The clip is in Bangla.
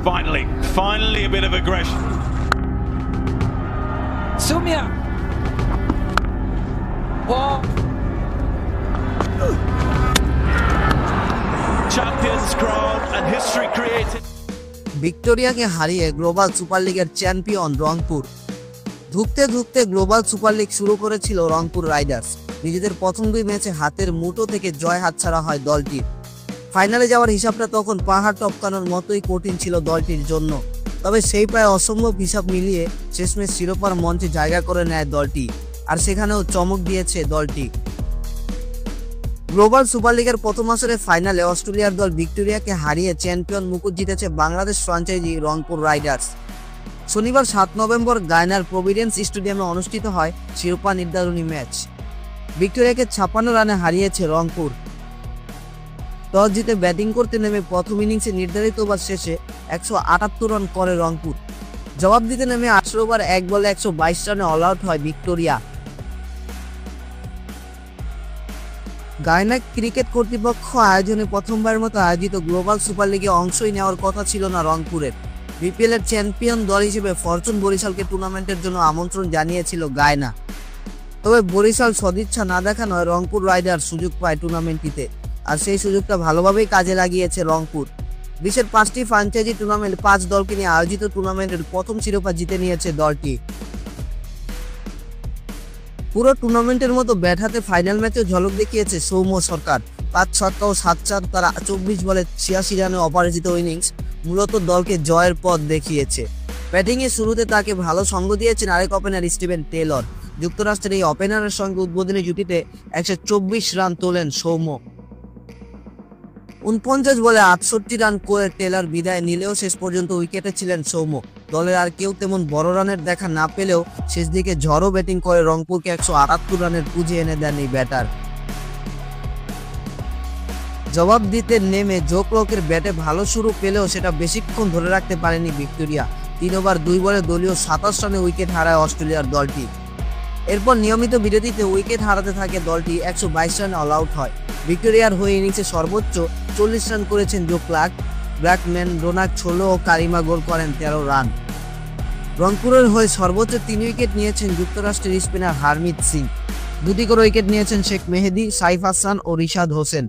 Finally a bit of aggression. Sumya. Wow. Champions crown and history created. ভিক্টোরিয়াকে হারিয়ে গ্লোবাল সুপার লিগের চ্যাম্পিয়ন রংপুর। ধুঁকতে ধুঁকতে গ্লোবাল সুপার লিগ শুরু করেছিল রংপুর রাইডার্স। নিজেদের প্রথম 2 ম্যাচে হাতের মুঠো থেকে জয় হাতছাড়া হয় দলটির। ফাইনালে যাওয়ার হিসাবটা তখন পাহাড় টপকানোর মতোই কঠিন ছিল দলটির জন্য। তবে সেই প্রায় অসম্ভব হিসাব মিলিয়ে শেষমেশ শিরোপার মঞ্চে জায়গা করে নেয় দলটি, আর সেখানেও চমক দিয়েছে দলটি। গ্লোবাল সুপার লিগের প্রথম আসরের ফাইনালে অস্ট্রেলিয়ার দল ভিক্টোরিয়াকে হারিয়ে চ্যাম্পিয়ন মুকুট জিতেছে বাংলাদেশ ফ্র্যাঞ্চাইজি রংপুর রাইডার্স। শনিবার 7 নভেম্বর গায়নার প্রভিডেন্স স্টেডিয়ামে অনুষ্ঠিত হয় শিরোপা নির্ধারণী ম্যাচ। ভিক্টোরিয়াকে 56 রানে হারিয়েছে রংপুর। টস জিতে ব্যাটিং করতে নেমে প্রথম ইনিংসে নির্ধারিত ওভার শেষে 178 রান করে রংপুর। জবাব দিতে নেমে 18 ওভার 1 বলে 122 রানে অল আউট হয় ভিক্টোরিয়া। গায়না ক্রিকেট কর্তৃপক্ষ আয়োজনে প্রথমবারের মতো আয়োজিত গ্লোবাল সুপার লিগে অংশই নেওয়ার কথা ছিল না রংপুরের। বিপিএল এর চ্যাম্পিয়ন দল হিসেবে ফরচুন বরিশালকে টুর্নামেন্টের জন্য আমন্ত্রণ জানিয়েছিল গায়না। তবে বরিশাল সদিচ্ছা না দেখানোয় রংপুর রাইডার্স সুযোগ পায় টুর্নামেন্টটিতে, আর সেই সুযোগটা ভালোভাবেই কাজে লাগিয়েছে রংপুর। বিশ্বের 5টি ফ্র্যাঞ্চাইজি টুর্নামেন্ট 5 দলকে নিয়ে আয়োজিত টুর্নামেন্টের প্রথম শিরোপা জিতে নিয়েছে দলটি। পুরো টুর্নামেন্টের মতো ব্যাট হাতে ফাইনাল ম্যাচেও ঝলক দেখিয়েছে সৌম্য সরকার। 5 ছক্কা ও 7 চার তারা 24 বলে 86 রানে অপরাজিত ইনিংস মূলত দলকে জয়ের পথ দেখিয়েছে। ব্যাটিংয়ের শুরুতে তাকে ভালো সঙ্গ দিয়েছেন আরেক ওপেনার স্টিভেন টেলর। যুক্তরাষ্ট্রের এই ওপেনারের সঙ্গে উদ্বোধনী জুটিতে 124 রান তোলেন সৌম্য। 49 বলে 68 রান করে টেলর বিদায় নিলেও শেষ পর্যন্ত উইকেটে ছিলেন সৌম্য। দলের আর কেউ তেমন বড় রানের দেখা না পেলেও শেষ দিকে ঝড়ো ব্যাটিং করে রংপুরকে 178 রানের পুঁজি এনে দেন এই ব্যাটার। জবাব দিতে নেমে জো ক্লকের ব্যাটে ভালো শুরু পেলেও সেটা বেশিক্ষণ ধরে রাখতে পারেনি ভিক্টোরিয়া। 3 ওভার 2 বলে দলীয় 27 রানে উইকেট হারায় অস্ট্রেলিয়ার দলটি। এরপর নিয়মিত বিরতিতে উইকেট হারাতে থাকে দলটি, 122 রানে অল আউট হয়। ভিক্টোরিয়ার হয়ে ইনিংসে সর্বোচ্চ 40 রান করেছেন জো ক্লার্ক। ব্র্যাকম্যান, রোনাক ছোলো ও কারিমা গোল করেন 13 রান। রংপুরের হয়ে সর্বোচ্চ 3 উইকেট নিয়েছেন যুক্তরাষ্ট্রের স্পিনার হারমিত সিং। 2টি করে উইকেট নিয়েছেন শেখ মেহেদী, সাইফ হাসান ও রিশাদ হোসেন।